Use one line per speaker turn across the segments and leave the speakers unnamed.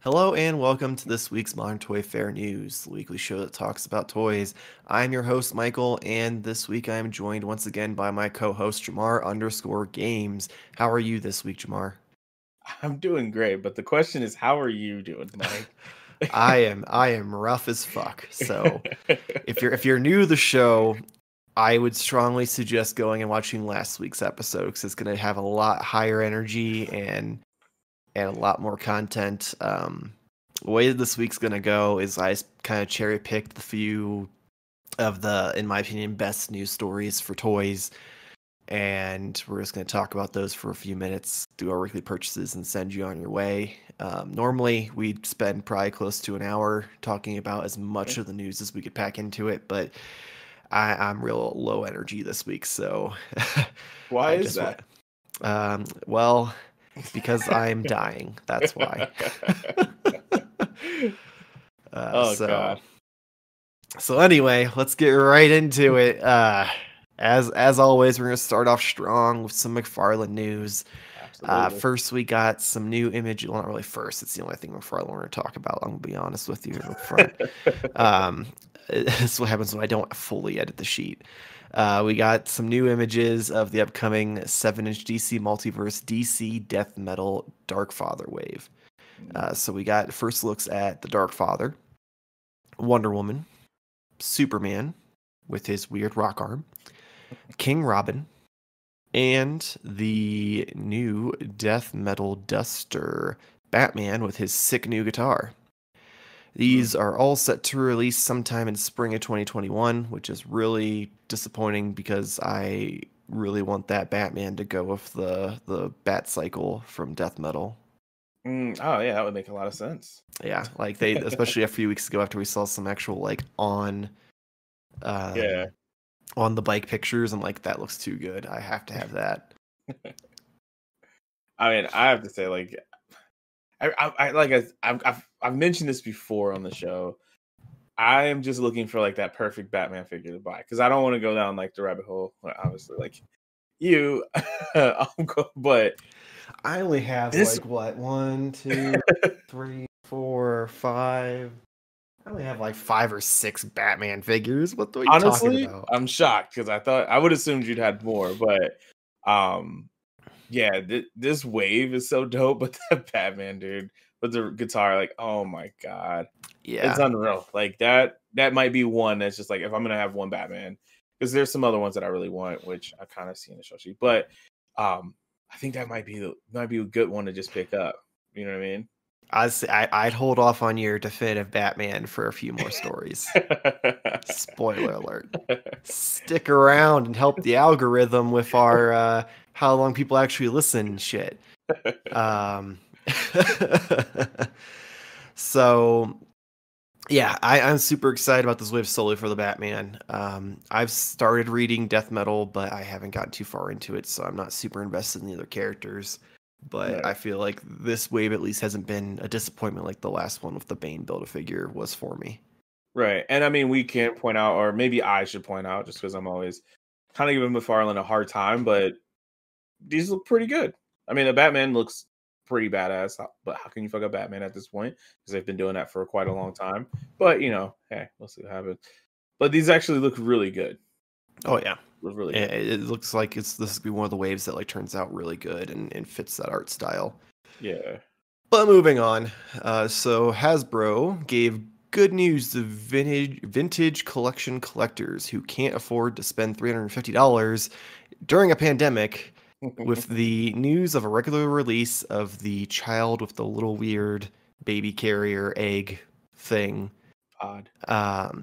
Hello and welcome to this week's Modern Toy Fair News, the weekly show that talks about toys. I'm your host, Michael, and this week I am joined once again by my co-host, Jamar_Games. How are you this week, Jamar?
I'm doing great, but the question is, how are you doing, Mike?
I am rough as fuck. So if you're new to the show, I would strongly suggest going and watching last week's episode because it's gonna have a lot higher energy and a lot more content. The way this week's gonna go is I kind of cherry picked a few of the, in my opinion, best news stories for toys, and we're just gonna talk about those for a few minutes, do our weekly purchases, and send you on your way. Normally, we'd spend probably close to an hour talking about as much of the news as we could pack into it, but I'm real low energy this week, so
Why
I
is
just
that?
well, because I'm dying. That's why.
Oh
So
God.
so anyway, let's get right into it. As always, we're gonna start off strong with some Mcfarlane news.
Absolutely.
First, we got some new image. Well, not really first. It's the only thing McFarlane we're going to talk about. I'm going to be honest with you up front. This is what happens when I don't fully edit the sheet. We got some new images of the upcoming 7-inch DC Multiverse DC Death Metal Dark Father wave. So we got first looks at the Dark Father, Wonder Woman, Superman with his weird rock arm, King Robin, and the new death metal duster, Batman with his sick new guitar. These are all set to release sometime in spring of 2021, which is really disappointing because I really want that Batman to go with the Bat Cycle from death metal.
Oh yeah, that would make a lot of sense.
Yeah, like they, especially a few weeks ago after we saw some actual like
Yeah.
on the bike pictures, I'm like, that looks too good. I have to have that.
I mean, I have to say, like, I've mentioned this before on the show. I am just looking for like that perfect Batman figure to buy because I don't want to go down like the rabbit hole. Obviously, like you, but
I only have
this.
like what, 1, 2, 3, 4, 5. I only have like 5 or 6 Batman figures. What are you talking
Honestly,
about?
I'm shocked because I would assumed you'd had more, but yeah, this wave is so dope. But that Batman dude with the guitar, like, oh my god, it's
Yeah.
unreal. Like that might be one that's just like if I'm gonna have one Batman, because there's some other ones that I really want, which I kind of see in the show sheet, but I think that might be a good one to just pick up. You know what I mean?
I'd hold off on your definitive Batman for a few more stories. Spoiler alert. Stick around and help the algorithm with our how long people actually listen shit. Um, so yeah, I'm super excited about this wave solely for the Batman. I've started reading death metal, but I haven't gotten too far into it, so I'm not super invested in the other characters. But
Right.
I feel like this wave at least hasn't been a disappointment like the last one with the Bane Build-A-Figure was for me.
Right. And I mean, we can't point out, or maybe I should point out, just because I'm always kind of giving McFarlane a hard time, but these look pretty good. I mean, the Batman looks pretty badass, but how can you fuck up Batman at this point? Because they've been doing that for quite a long time. But, hey, we'll see what happens. But these actually look really good.
Oh yeah,
Look really good.
it looks like this could be one of the waves that like turns out really good and fits that art style.
Yeah.
But moving on, so Hasbro gave good news to vintage collection collectors who can't afford to spend $350 during a pandemic with the news of a regular release of the child with the little weird baby carrier egg thing,
Odd.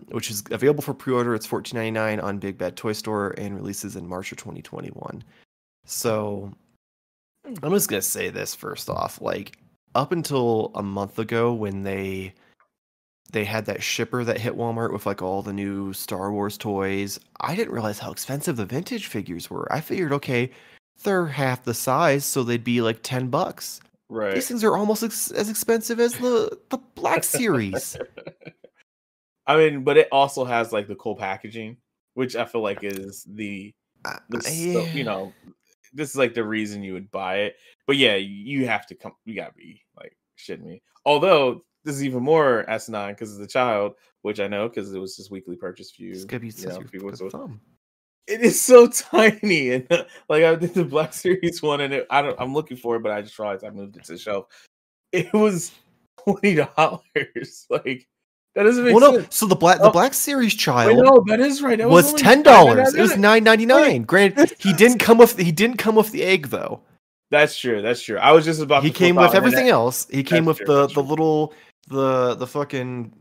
which is available for pre-order. It's $14.99 on Big Bad Toy Store and releases in March of 2021. So I'm just gonna say this first off, like up until a month ago when they had that shipper that hit Walmart with like all the new Star Wars toys, I didn't realize how expensive the vintage figures were. I figured, okay, they're half the size, so they'd be like $10.
Right.
These things are almost as expensive as the Black Series.
I mean, but it also has like the cool packaging, which I feel like is
Yeah.
this is like the reason you would buy it. But yeah, you have to come. You gotta be like shitting me. Although this is even more asinine because it's a child, which I know because it was just weekly purchase for you.
Thumb.
It is so tiny, and like I did the Black Series one, and I'm looking for it, but I just realized I moved it to the shelf. It was $20. Like that doesn't make sense.
So the Black Series child.
Wait, no, that is right. That
was $10. It was $9.99. Granted, he didn't come with the egg though.
That's true. That's true. I was just about.
He came with everything else. He came with the little the fucking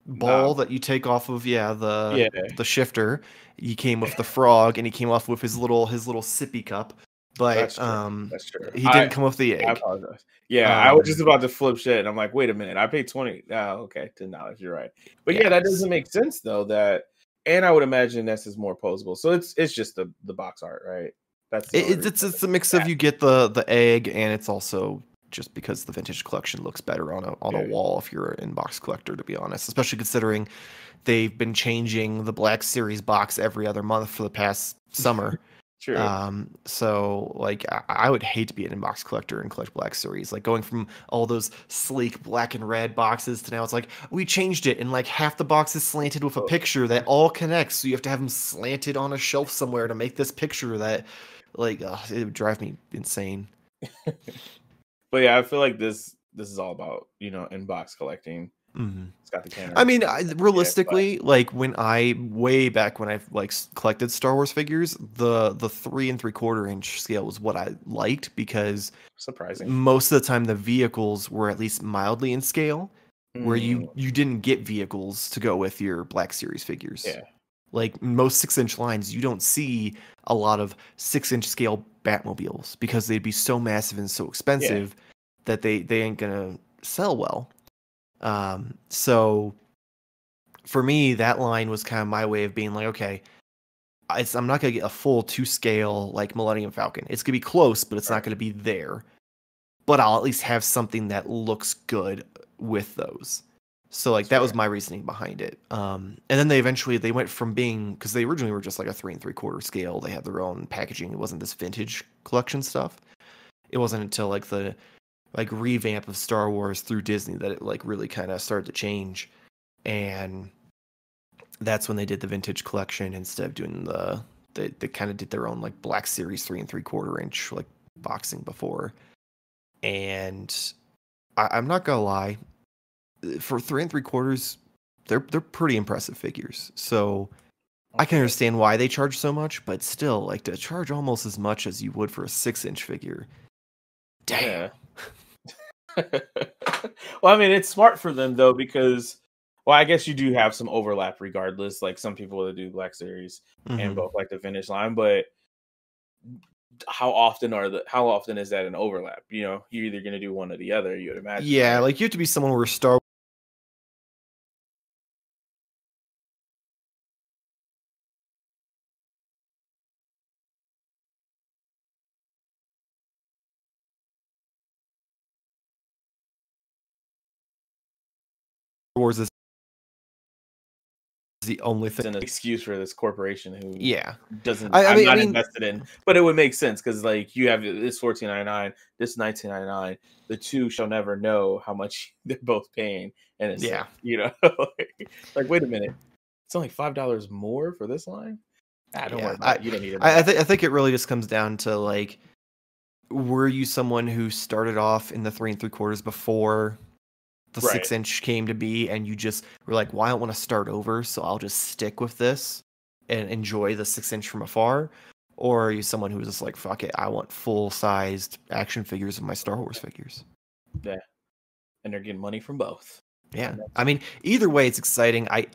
ball that you take off of the shifter. He came with the frog, and he came off with his little sippy cup. But
that's true.
He didn't come with the egg.
I apologize. Yeah, I was just about to flip shit, and I'm like, wait a minute, I paid $20. Oh, okay, $10. You're right. But yeah, that doesn't make sense though. And I would imagine this is more posable. So it's just the box art, right?
It's a mix of you get the egg, and it's also just because the vintage collection looks better on a wall if you're an in-box collector, to be honest, especially considering they've been changing the Black Series box every other month for the past summer.
True.
So like I would hate to be an inbox collector and collect Black Series. Like going from all those sleek black and red boxes to now it's like we changed it and like half the box is slanted with a picture that all connects. So you have to have them slanted on a shelf somewhere to make this picture that like it would drive me insane.
But yeah, I feel like this is all about, inbox collecting.
Mm-hmm.
It's got the camera.
I mean, realistically, like way back when I like collected Star Wars figures, the 3 3/4 inch scale was what I liked because
surprising.
Most of the time the vehicles were at least mildly in scale, where you didn't get vehicles to go with your Black Series figures.
Yeah.
Like most 6-inch lines, you don't see a lot of 6-inch scale Batmobiles because they'd be so massive and so expensive that they ain't gonna sell well. So for me, that line was kind of my way of being like, okay, I'm not going to get a full 2-scale like Millennium Falcon. It's going to be close, but it's not going to be there. But I'll at least have something that looks good with those. So like that was my reasoning behind it. And then they went from being, because they originally were just like a 3 3/4 scale. They had their own packaging. It wasn't this vintage collection stuff. It wasn't until like the revamp of Star Wars through Disney that it like really kind of started to change, and that's when they did the vintage collection instead of doing they kind of did their own like Black Series 3 3/4 inch like boxing before. And I'm not gonna lie, for 3 3/4 they're pretty impressive figures. So I can understand why they charge so much, but still, like to charge almost as much as you would for a 6-inch figure. Damn.
Yeah. Well, I mean, it's smart for them though because, well, I guess you do have some overlap regardless. Like some people that do Black Series and both like the vintage line, but how often is that an overlap? You're either going to do one or the other. You would imagine.
Yeah, like you have to be someone where Star Wars is the only thing.
It's an excuse for this corporation who doesn't.
I mean,
invested in, but it would make sense because like you have this $14.99, this $19.99. The two shall never know how much they're both paying, and it's like wait a minute, it's only $5 more for this line. Don't worry about it. You don't need it.
I think it really just comes down to like, were you someone who started off in the 3 3/4 before the 6-inch came to be, and you just were like, well, I don't want to start over, so I'll just stick with this and enjoy the 6-inch from afar? Or are you someone who was just like, fuck it, I want full-sized action figures of my Star Wars figures?
Yeah. And they're getting money from both.
Yeah. I mean, either way, it's exciting. I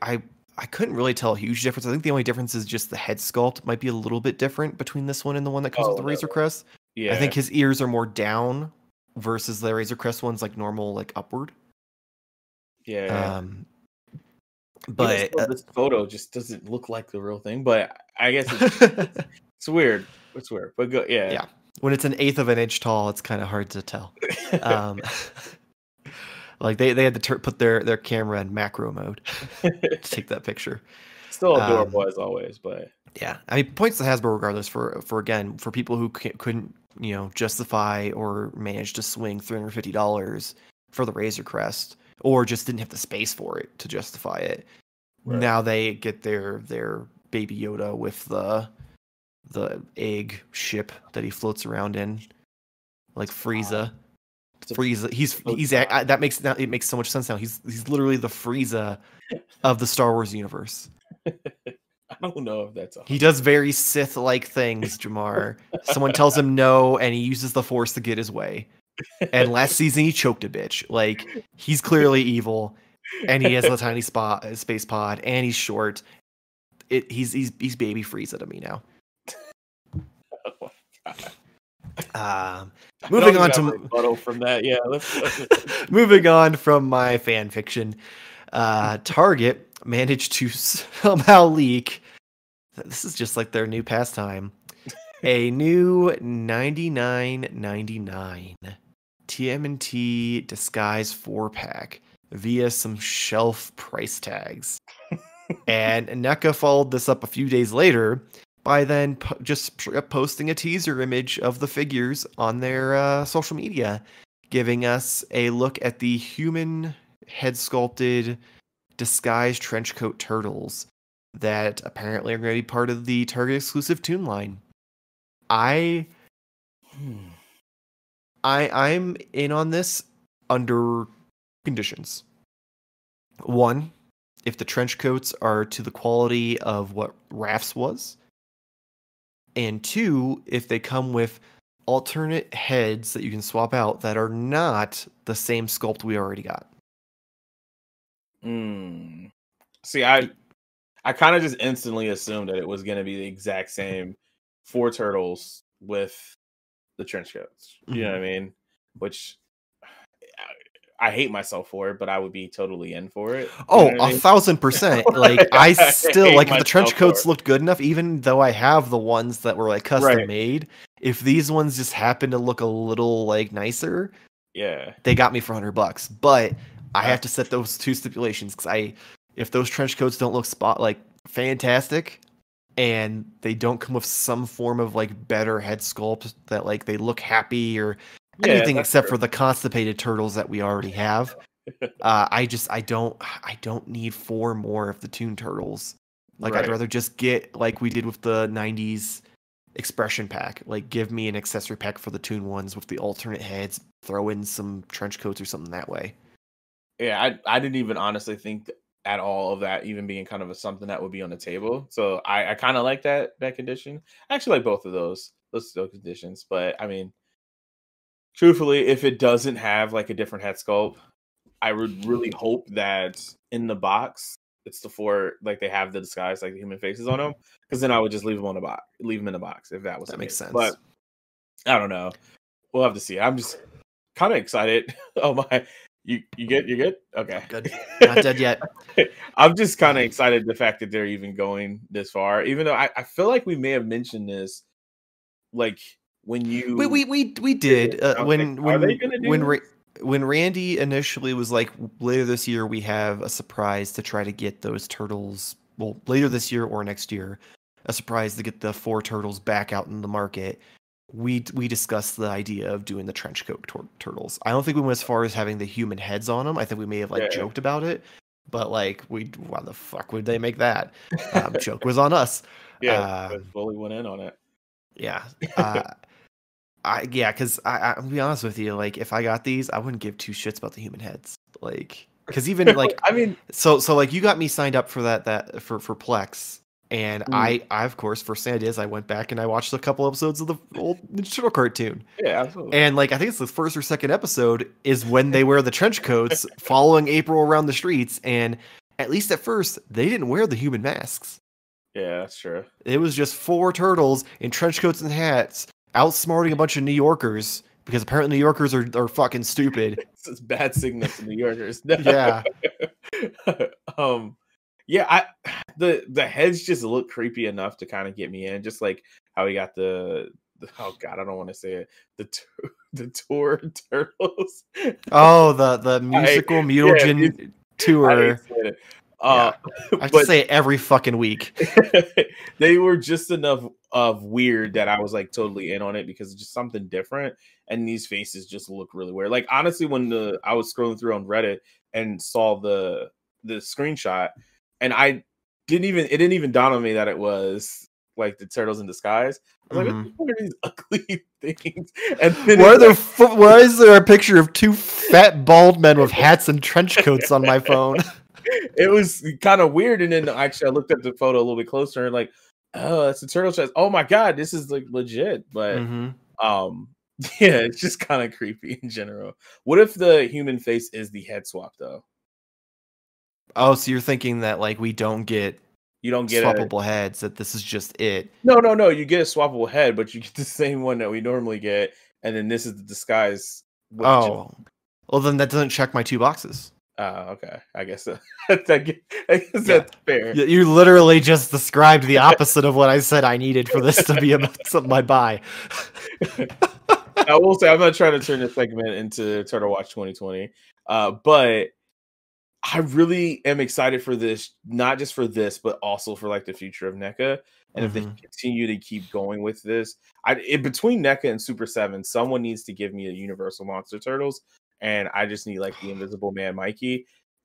couldn't really tell a huge difference. I think the only difference is just the head sculpt might be a little bit different between this one and the one that comes with the Razor Crest.
Yeah.
I think his ears are more down versus the Razor Crest one's like normal, like upward.
Yeah.
But
this photo just doesn't look like the real thing, but I guess it's weird. It's weird, but yeah.
When it's 1/8 of an inch tall, it's kind of hard to tell. Like they had to put their camera in macro mode to take that picture.
Still adorable as always, but
yeah, I mean, points to Hasbro regardless for people who couldn't justify or manage to swing $350. for the Razor Crest, or just didn't have the space for it to justify it.
Right.
Now they get their Baby Yoda with the egg ship that he floats around in, like Frieza. Frieza, it makes so much sense now. He's literally the Frieza of the Star Wars universe.
I don't know if that's
he does very Sith-like things, Jamar. Someone tells him no, and he uses the Force to get his way. And last season he choked a bitch. Like, he's clearly evil, and he has a tiny space pod, and he's short. He's baby Frieza to me now.
Oh my god.
Moving on to
from that, yeah.
Moving on from my fan fiction, Target managed to somehow leak. This is just like their new pastime. A new $99.99 TMNT Disguise 4-pack via some shelf price tags. And Neca followed this up a few days later by then just posting a teaser image of the figures on their social media, giving us a look at the human head sculpted disguised trenchcoat turtles that apparently are going to be part of the Target exclusive Toon line. I'm in on this under conditions. One, if the trench coats are to the quality of what Raph's was. And two, if they come with alternate heads that you can swap out that are not the same sculpt we already got.
See, I kind of just instantly assumed that it was going to be the exact same 4 turtles with the trench coats. You know what I mean? Which I hate myself for it, but I would be totally in for it.
Oh, 1,000%. Like, I still like if the trench coats looked good enough, even though I have the ones that were like custom made. If these ones just happen to look a little like nicer,
yeah,
they got me for $100. But I have to set those 2 stipulations because if those trench coats don't look fantastic, and they don't come with some form of like better head sculpt that like they look happy or anything except for the constipated turtles that we already have. I don't need 4 more of the Toon Turtles. Like, I'd rather just get like we did with the 90s expression pack. Like, give me an accessory pack for the Toon ones with the alternate heads, throw in some trench coats or something that way.
Yeah, I didn't even honestly think at all of that even being kind of something that would be on the table. So I kind of like that condition. I actually like both of those conditions. But I mean, truthfully, if it doesn't have like a different head sculpt, I would really hope that in the box it's the 4, like they have the disguise, like the human faces on them, because then I would just leave them in the box if that was
that makes sense.
But I don't know. We'll have to see. I'm just kind of excited. Oh my. You're good? Okay.
Good. Not dead yet.
I'm just kind of excited the fact that they're even going this far, even though I feel like we may have mentioned this, like when you
we did when Randy initially was like, later this year we have a surprise to try to get those turtles. Well, later this year or next year, a surprise to get the 4 turtles back out in the market. We discussed the idea of doing the trench coat turtles. I don't think we went as far as having the human heads on them. I think we may have joked about it, but like why the fuck would they make that? Joke was on us.
Yeah, fully went in on it.
Yeah. Because I'll be honest with you, like if I got these, I wouldn't give 2 shits about the human heads. Like, because even like
I mean,
so like you got me signed up for that for Plex. And I of course, first thing I did is I went back and I watched a couple episodes of the old Ninja Turtle cartoon.
Yeah, absolutely.
And like I think it's the first or second episode is when they wear the trench coats following April around the streets. And at least at first, they didn't wear the human masks.
Yeah, that's true.
It was just 4 turtles in trench coats and hats outsmarting a bunch of New Yorkers because apparently New Yorkers are fucking stupid.
It's bad signals to New Yorkers. No.
Yeah.
Yeah, the heads just look creepy enough to kind of get me in. Just like how we got the oh god, I don't want to say it. The tour turtles.
Oh, the musical mutagen tour.
Uh,
I have to
but
say it every fucking week.
they were just enough of weird that I was like totally in on it because it's just something different. And these faces just look really weird. Like honestly, when I was scrolling through on Reddit and saw the screenshot, and it didn't even dawn on me that it was like the turtles in disguise. I was like, what are these ugly things? And then
why is there a picture of two fat bald men with hats and trench coats on my phone?
It was kind of weird. And then actually I looked at the photo a little bit closer and like, oh, that's a turtle chest. Oh my god, this is like legit. But yeah, it's just kind of creepy in general. What if the human face is the head swap though?
Oh, so you're thinking that like we don't get swappable
heads,
heads, that this is just it?
No, you get a swappable head, but you get the same one that we normally get, and then this is the disguise with
well then that doesn't check my 2 boxes.
Okay. I guess I guess that's fair.
You literally just described the opposite of what I said I needed for this to be about something I buy.
I will say I'm not trying to turn this segment into Turtle Watch 2020, but I really am excited for this, not just for this, but also for like the future of Neca. And if they continue to keep going with this, between Neca and Super 7, someone needs to give me a Universal Monster Turtles. And I just need like the Invisible Man Mikey.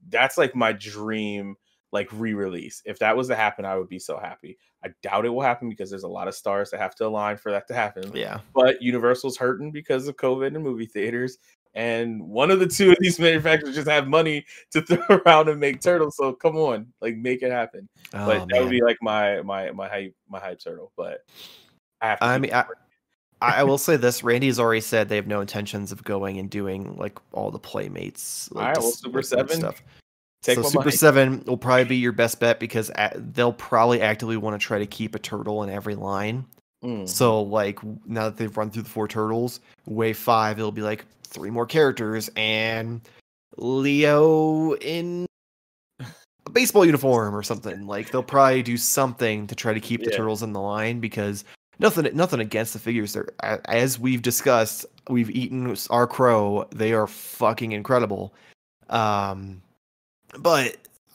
That's like my dream, like re-release. If that was to happen, I would be so happy. I doubt it will happen because there's a lot of stars that have to align for that to happen.
Yeah.
But Universal's hurting because of COVID and movie theaters. And one of the two of these manufacturers just have money to throw around and make turtles. So come on, like make it happen. But that would be like my hype turtle. But I have to
I will say this: Randy's already said they have no intentions of going and doing like all the Playmates. Like,
all right, well, Super 7
stuff. So Super 7 will probably be your best bet because they'll probably actively want to try to keep a turtle in every line. So like now that they've run through the 4 turtles, wave 5 it'll be like 3 more characters and Leo in a baseball uniform or something. Like they'll probably do something to try to keep the turtles in the line because. Nothing against the figures. They're, as we've discussed, we've eaten our crow. They are fucking incredible. But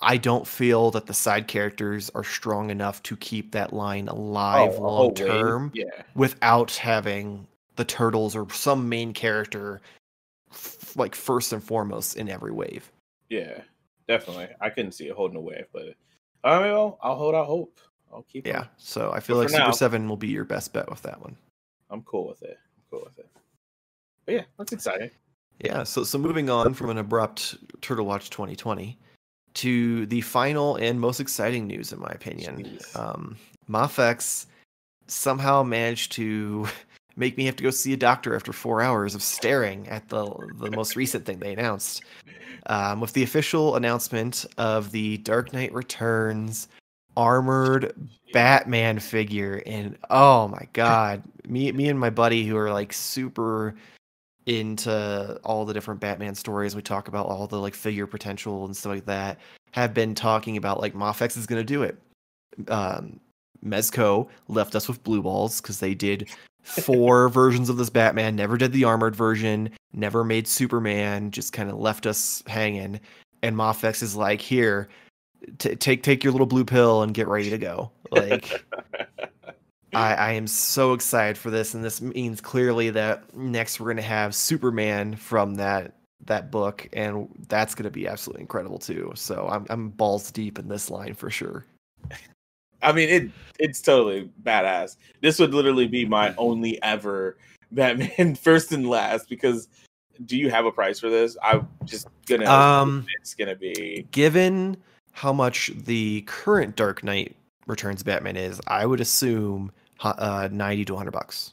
I don't feel that the side characters are strong enough to keep that line alive long term without having the turtles or some main character like first and foremost in every wave.
Yeah, definitely. I couldn't see it holding a wave, but I'll hold out hope. I'll keep on.
So I feel like Super 7 will be your best bet with that one.
I'm cool with it. But yeah, that's exciting.
Yeah, so moving on from an abrupt Turtle Watch 2020 to the final and most exciting news, in my opinion. Mafex somehow managed to make me have to go see a doctor after 4 hours of staring at the most recent thing they announced. With the official announcement of the Dark Knight Returns armored Batman figure, and oh my god, me and my buddy who are like super into all the different Batman stories, we talk about all the like figure potential and stuff like that, have been talking about like Mafex is gonna do it. Mezco left us with blue balls because they did 4 versions of this Batman, never did the armored version, never made Superman, just kind of left us hanging. And Mafex is like, here, take your little blue pill and get ready to go. Like, I am so excited for this, and this means clearly that next we're going to have Superman from that book, and that's going to be absolutely incredible too. So I'm balls deep in this line for sure.
I mean, it's totally badass. This would literally be my only ever Batman first and last, because do you have a price for this? I'm just gonna it's gonna be,
given how much the current Dark Knight Returns Batman is, I would assume $90 to $100.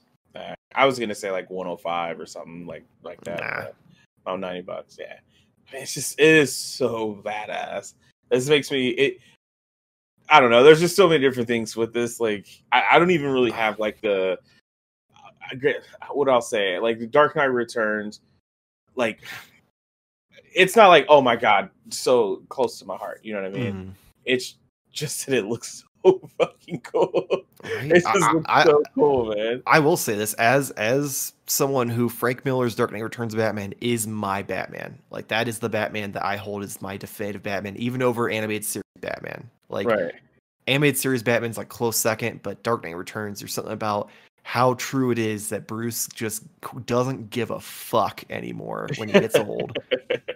I was gonna say like 105 or something like that.
Nah.
About $90. Yeah, I mean, it is so badass. This makes me I don't know. There's just so many different things with this. Like, I don't even really have like what I'll say. Like the Dark Knight Returns, like it's not like, oh my god, so close to my heart. You know what I mean? It's just that it looks so fucking cool. Right? It just looks so cool, man.
I will say this as someone who Frank Miller's Dark Knight Returns Batman is my Batman. Like that is the Batman that I hold as my definitive Batman, even over animated series Batman. Like
Right.
animated series Batman's like close second, but Dark Knight Returns, there's something about how true it is that Bruce just doesn't give a fuck anymore when he gets old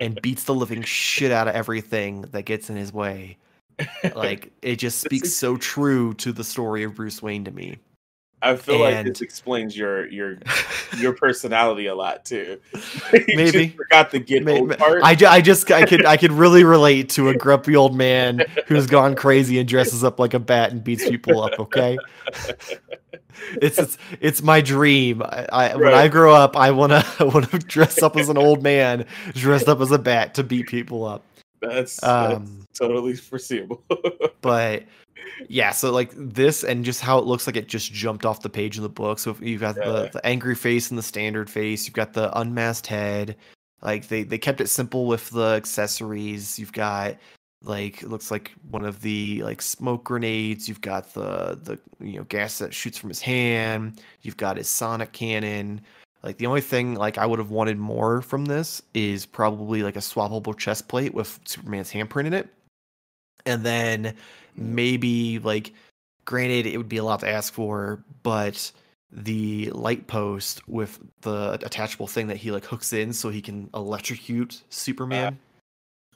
and beats the living shit out of everything that gets in his way. Like it just speaks so true to the story of Bruce Wayne to me.
I feel like this explains your personality a lot too. You
Maybe
just forgot the get old part.
I could really relate to a grumpy old man who's gone crazy and dresses up like a bat and beats people up. Okay, it's my dream. When I grow up, I wanna dress up as an old man, dressed up as a bat to beat people up.
That's totally foreseeable.
But yeah, so like this and just how it looks like it just jumped off the page in the book. So you've got the angry face and the standard face. You've got the unmasked head. Like they kept it simple with the accessories. You've got like it looks like one of the like smoke grenades. You've got the gas that shoots from his hand. You've got his sonic cannon. Like the only thing like I would have wanted more from this is probably like a swappable chest plate with Superman's handprint in it. And then maybe like granted it would be a lot to ask for, but the light post with the attachable thing that he like hooks in so he can electrocute Superman.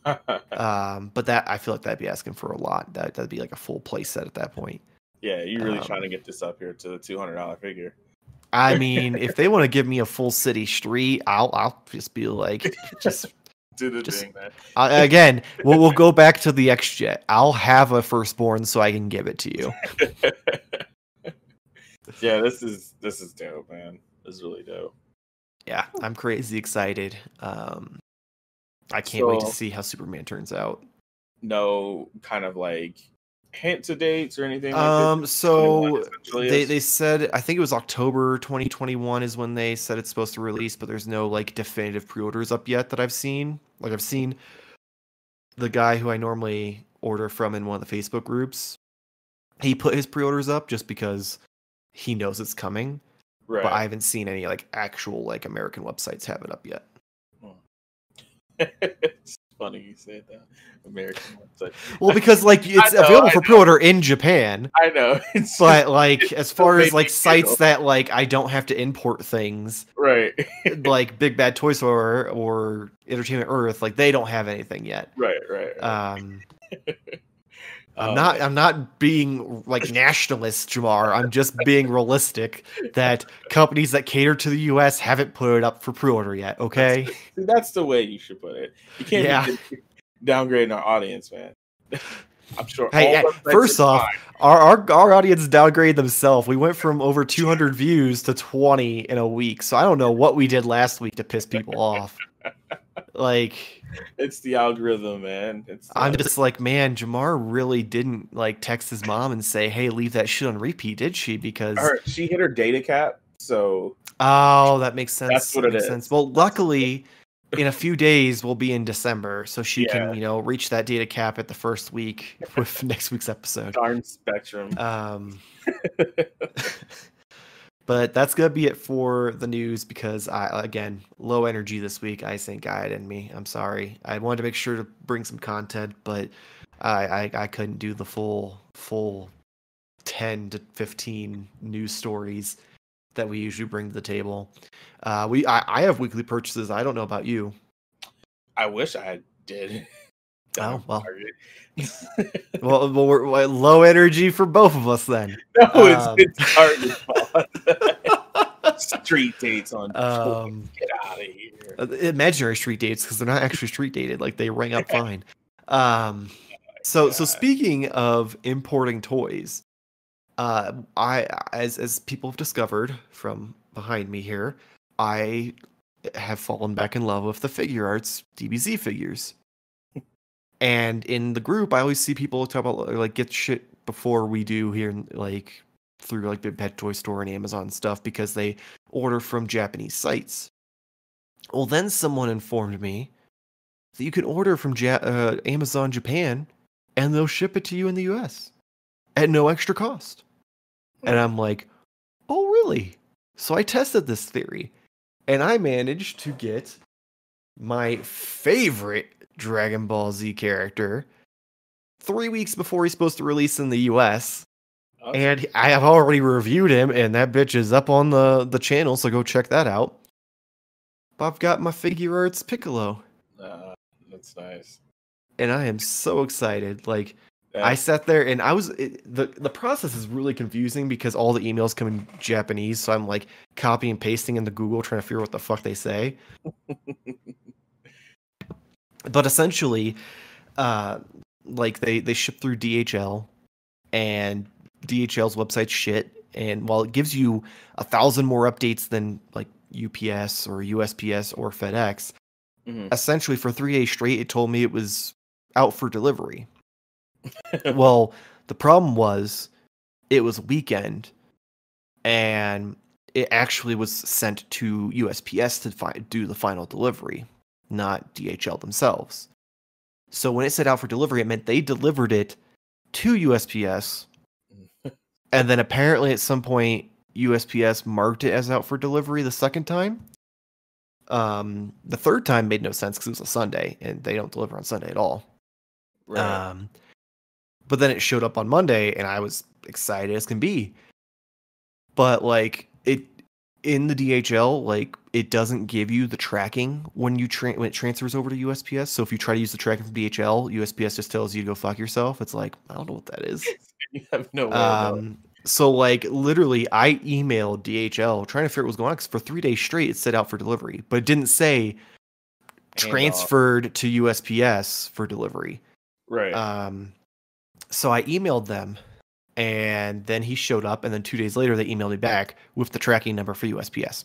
But that I feel like that'd be asking for a lot. That'd be like a full play set at that point.
Yeah, you're really trying to get this up here to the $200 figure.
I mean, if they want to give me a full city street, I'll just be like, just
do the thing, man.
Again, we'll go back to the X-Jet. I'll have a firstborn so I can give it to you.
Yeah, this is dope, man. This is really dope.
Yeah, I'm crazy excited. I can't wait to see how Superman turns out. No
kind of like hint to dates or anything like this?
So they said, I think it was October 2021 is when they said it's supposed to release, but there's no like definitive pre-orders up yet that I've seen. Like I've seen the guy who I normally order from in one of the Facebook groups. He put his pre-orders up just because he knows it's coming. Right. But I haven't seen any like actual like American websites have it up yet.
It's funny you said that. American website.
Well, because like it's available for pre-order in Japan.
I know.
But like as far as like sites that like I don't have to import things.
Right.
Like Big Bad Toy Store or Entertainment Earth, like they don't have anything yet.
Right.
I'm not being like nationalist, Jamar. I'm just being realistic that companies that cater to the US haven't put it up for pre-order yet, okay?
That's the way you should put it. You can't be downgrading our audience, man. I'm sure.
Hey, first off, our audience downgraded themselves. We went from over 200 views to 20 in a week. So I don't know what we did last week to piss people off. Like,
it's the algorithm, man.
I'm just like, man, Jamar really didn't like text his mom and say, "Hey, leave that shit on repeat," did she? Because
she hit her data cap. So
that makes sense.
That's what it is.
Sense. Well, luckily, in a few days we'll be in December, so she can reach that data cap at the first week with next week's episode.
Darn Spectrum.
But that's gonna be it for the news because again, low energy this week. I think I had in me. I'm sorry. I wanted to make sure to bring some content, but I couldn't do the full 10 to 15 news stories that we usually bring to the table. I have weekly purchases. I don't know about you.
I wish I did.
Oh well. well, we're low energy for both of us then.
No, it's Target's fault. Street dates on get out of here.
Imaginary street dates because they're not actually street dated. Like they ring up fine. So speaking of importing toys, as people have discovered from behind me here, I have fallen back in love with the Figure Arts DBZ figures. And in the group, I always see people talk about like get shit before we do here, like through like Big Pet Toy Store and Amazon stuff because they order from Japanese sites. Well, then someone informed me that you can order from Amazon Japan and they'll ship it to you in the US at no extra cost. And I'm like, oh, really? So I tested this theory and I managed to get my favorite Dragon Ball Z character 3 weeks before he's supposed to release in the US.
Awesome.
And I have already reviewed him, and that bitch is up on the channel, so go check that out. But I've got my figure arts Piccolo.
That's nice.
And I am so excited. Like, I sat there and the process is really confusing because all the emails come in Japanese, so I'm like copy and pasting into Google trying to figure out what the fuck they say. But essentially, like they ship through DHL, and DHL's website's shit. And while it gives you 1,000 more updates than like UPS or USPS or FedEx, essentially for 3 days straight, it told me it was out for delivery. Well, the problem was it was weekend, and it actually was sent to USPS to do the final delivery, not DHL themselves. So when it said out for delivery, it meant they delivered it to USPS, and then apparently at some point USPS marked it as out for delivery the second time. The third time made no sense because it was a Sunday, and they don't deliver on Sunday at all.
Right.
But then it showed up on Monday, and I was excited as can be. But like it in the DHL, like it doesn't give you the tracking when when it transfers over to USPS. So if you try to use the tracking from DHL, USPS just tells you to go fuck yourself. It's like, I don't know what that is.
You have no way.
So like literally, I emailed DHL trying to figure out what was going on because for 3 days straight it said out for delivery, but it didn't say transferred to USPS for delivery.
Right.
So I emailed them, and then he showed up, and then 2 days later they emailed me back with the tracking number for USPS.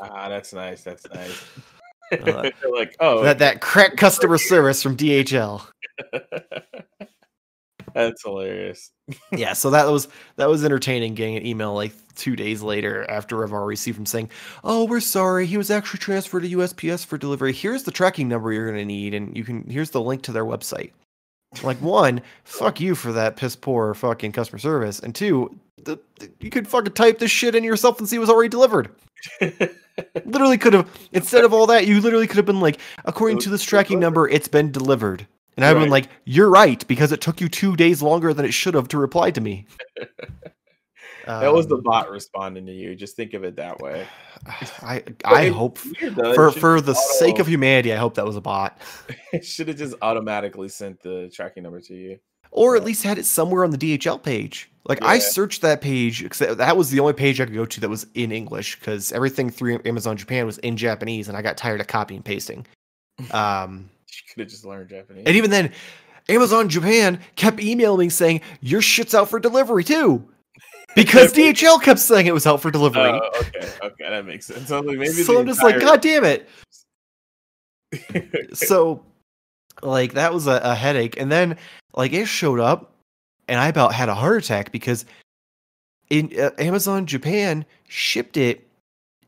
That's nice. That's nice. They're like, oh,
that crack customer service from DHL.
That's hilarious.
Yeah, so that was entertaining getting an email like 2 days later after I've already received him saying, "Oh, we're sorry, he was actually transferred to USPS for delivery. Here's the tracking number you're going to need, and here's the link to their website." Like, one, fuck you for that piss poor fucking customer service, and two, you could fucking type this shit in yourself and see it was already delivered. Literally could have, instead of all that, you literally could have been like, according to this tracking number, it's been delivered. And I've been like, you're right, because it took you 2 days longer than it should have to reply to me.
That was the bot responding to you. Just think of it that way.
I hope for the sake of humanity, I hope that was a bot.
It should have just automatically sent the tracking number to you,
or at least had it somewhere on the DHL page. Like I searched that page because that was the only page I could go to that was in English, because everything through Amazon Japan was in Japanese, and I got tired of copying and pasting.
You could have just learned Japanese.
And even then, Amazon Japan kept emailing saying your shit's out for delivery too. Because DHL kept saying it was out for delivery.
Okay, that makes sense. So
I'm just like, God damn it. So, like, that was a headache. And then, like, it showed up, and I about had a heart attack because in Amazon Japan shipped it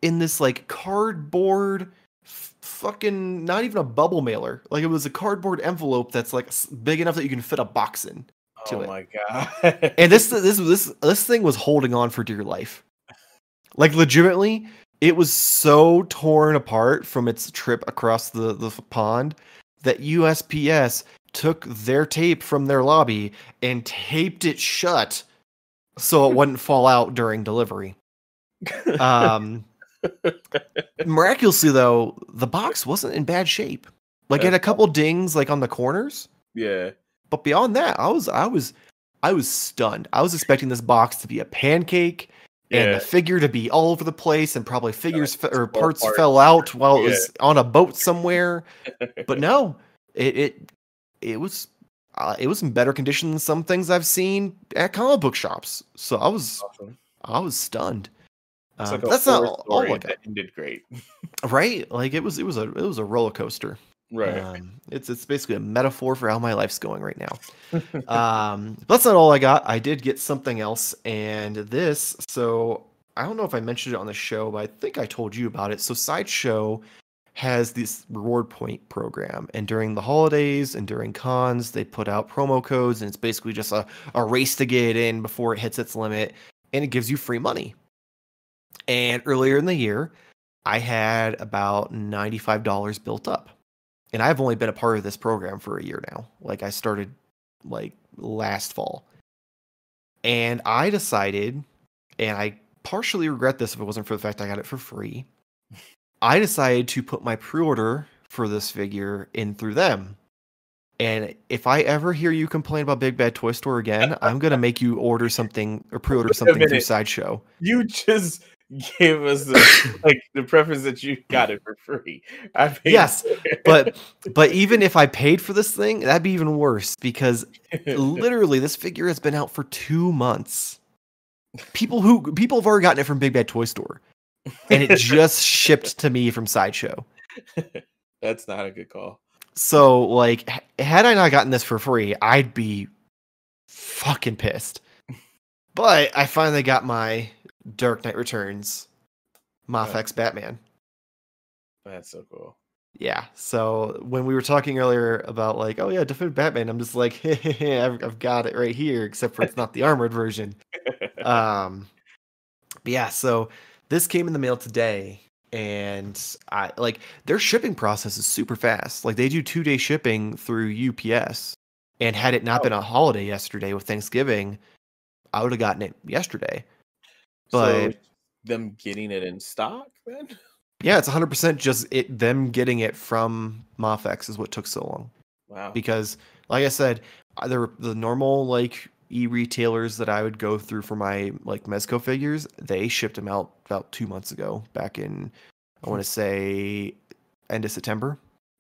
in this, like, cardboard fucking, not even a bubble mailer. Like, it was a cardboard envelope that's, like, big enough that you can fit a box in.
Oh my god!
And this thing was holding on for dear life. Like legitimately, it was so torn apart from its trip across the pond that USPS took their tape from their lobby and taped it shut so it wouldn't fall out during delivery. Miraculously though, the box wasn't in bad shape. Like it had a couple dings like on the corners.
Yeah.
But beyond that, I was stunned. I was expecting this box to be a pancake and the figure to be all over the place, and probably parts fell out while it was on a boat somewhere. But no, it was in better condition than some things I've seen at comic book shops. So I was stunned.
Like
that's not all I got.
That ended great,
right? Like it was a roller coaster.
Right.
It's basically a metaphor for how my life's going right now. That's not all I got. I did get something else, and this. So I don't know if I mentioned it on the show, but I think I told you about it. So Sideshow has this reward point program, and during the holidays and during cons, they put out promo codes, and it's basically just a race to get in before it hits its limit, and it gives you free money. And earlier in the year, I had about $95 built up. And I've only been a part of this program for a year now. Like I started like last fall. And I decided, and I partially regret this if it wasn't for the fact I got it for free. I decided to put my pre-order for this figure in through them. And if I ever hear you complain about Big Bad Toy Store again, I'm gonna make you order something or pre-order something through Sideshow.
You just gave us the preference that you got it for free. I mean,
yes, but even if I paid for this thing, that'd be even worse because literally this figure has been out for 2 months. People have already gotten it from Big Bad Toy Store, and it just shipped to me from Sideshow.
That's not a good call.
So, like, had I not gotten this for free, I'd be fucking pissed. But I finally got my Dark Knight Returns Mafex Batman.
That's so cool.
Yeah. So when we were talking earlier about like, oh yeah, Definitive Batman, I'm just like, hey, I've got it right here, except for it's not the armored version. But yeah. So this came in the mail today. And I like their shipping process is super fast. Like they do 2-day shipping through UPS. And had it not been a holiday yesterday with Thanksgiving, I would have gotten it yesterday. But
so them getting it in stock then?
Yeah, it's 100% just them getting it from Mafex is what took so long.
Wow.
Because like I said, the normal like e-retailers that I would go through for my like Mezco figures, they shipped them out about 2 months ago, back in I want to say end of September.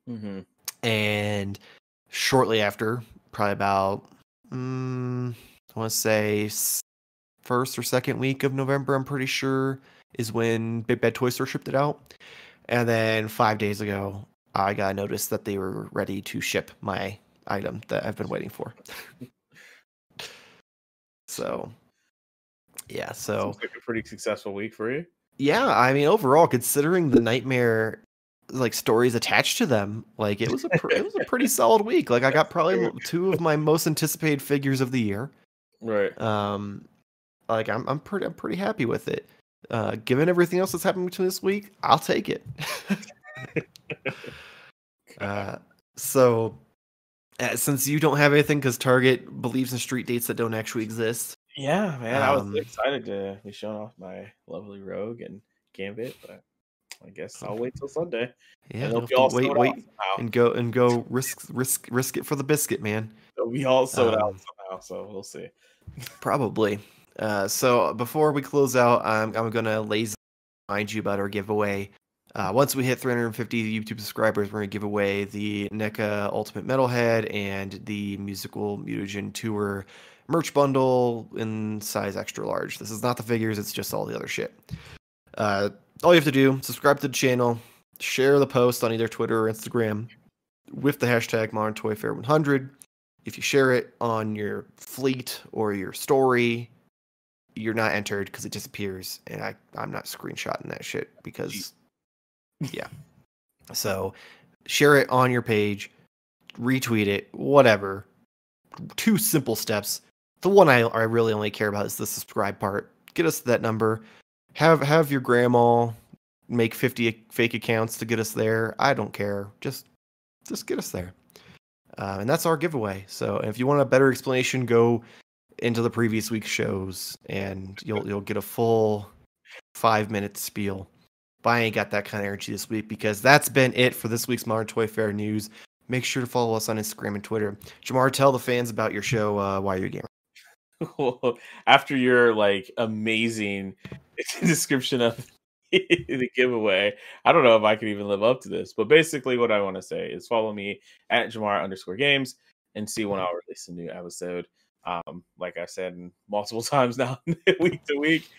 Mm-hmm.
And shortly after, probably about I want to say first or second week of November, I'm pretty sure, is when Big Bad Toy Store shipped it out. And then 5 days ago, I got a notice that they were ready to ship my item that I've been waiting for. So, yeah. So
seems like a pretty successful week for you.
Yeah, I mean, overall, considering the Nightmare like stories attached to them, like it was a pretty solid week. Like I got probably 2 of my most anticipated figures of the year.
Right.
Like I'm pretty happy with it. Given everything else that's happened between this week, I'll take it. So since you don't have anything because Target believes in street dates that don't actually exist.
Yeah, man, I was excited to be showing off my lovely Rogue and Gambit, but I guess I'll wait till Sunday.
Yeah,
and they'll be all
wait, and go risk it for the biscuit, man.
They'll be all sold out somehow, so we'll see.
Probably. So before we close out, I'm gonna lazily remind you about our giveaway. Once we hit 350 YouTube subscribers, we're gonna give away the NECA Ultimate Metalhead and the Musical Mutagen Tour merch bundle in size extra large. This is not the figures; it's just all the other shit. All you have to do: subscribe to the channel, share the post on either Twitter or Instagram with the hashtag ModernToyFair100. If you share it on your fleet or your story, you're not entered because it disappears, and I'm not screenshotting that shit because, yeah. So share it on your page, retweet it, whatever. 2 simple steps. The one I really only care about is the subscribe part. Get us to that number. Have your grandma make 50 fake accounts to get us there. I don't care. Just get us there. And that's our giveaway. So if you want a better explanation, go into the previous week's shows and you'll get a full 5-minute spiel. But I ain't got that kind of energy this week because that's been it for this week's Modern Toy Fair news. Make sure to follow us on Instagram and Twitter. Jamar, tell the fans about your show, Why You're Gamer.
Well, after your like amazing description of the giveaway, I don't know if I can even live up to this, but basically what I want to say is follow me at Jamar_games and see when I'll release a new episode. Like I said multiple times now, week to week,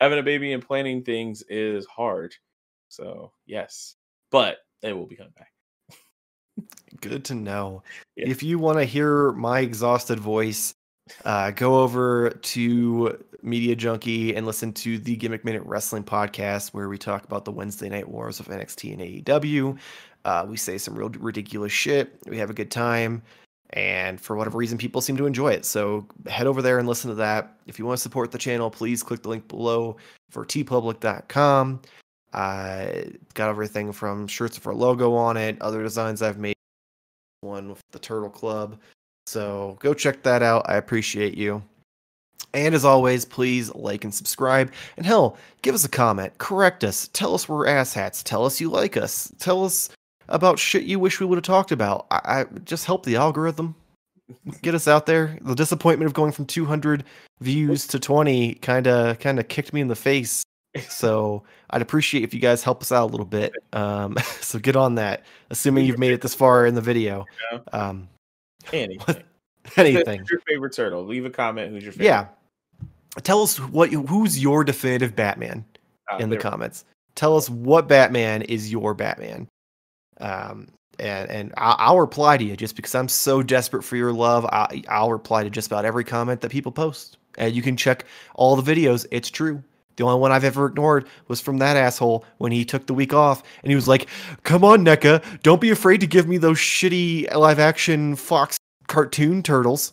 having a baby and planning things is hard. So yes, but it will be coming back.
Good to know.
Yeah.
If you want to hear my exhausted voice, go over to Media Junkie and listen to the Gimmick Minute Wrestling podcast, where we talk about the Wednesday night wars of NXT and AEW. We say some real ridiculous shit. We have a good time. And for whatever reason, people seem to enjoy it. So head over there and listen to that. If you want to support the channel, please click the link below for tpublic.com. Got everything from shirts with our logo on it, other designs I've made, one with the Turtle Club. So go check that out. I appreciate you. And as always, please like and subscribe. And hell, give us a comment. Correct us. Tell us we're asshats. Tell us you like us. Tell us about shit you wish we would have talked about. I just help the algorithm. Get us out there. The disappointment of going from 200 views to 20 kind of kicked me in the face. So I'd appreciate if you guys help us out a little bit. So get on that. Assuming you've made it this far in the video.
Anything.
Anything.
Who's your favorite turtle? Leave a comment. Who's your favorite?
Yeah. Tell us who's your definitive Batman in the comments. Tell us what Batman is your Batman. And I'll reply to you just because I'm so desperate for your love. I'll reply to just about every comment that people post. And you can check all the videos. It's true. The only one I've ever ignored was from that asshole when he took the week off and he was like, "Come on, Neca, don't be afraid to give me those shitty live action Fox cartoon turtles."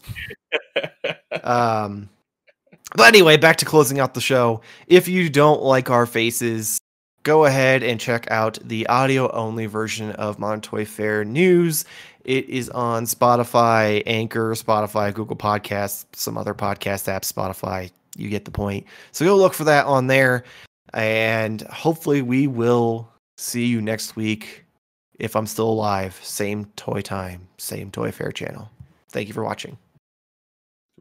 But anyway, back to closing out the show. If you don't like our faces, go ahead and check out the audio-only version of Toyfare News. It is on Spotify, Anchor, Spotify, Google Podcasts, some other podcast apps, Spotify. You get the point. So go look for that on there. And hopefully we will see you next week. If I'm still alive, same toy time, same Toyfare channel. Thank you for watching.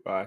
Bye.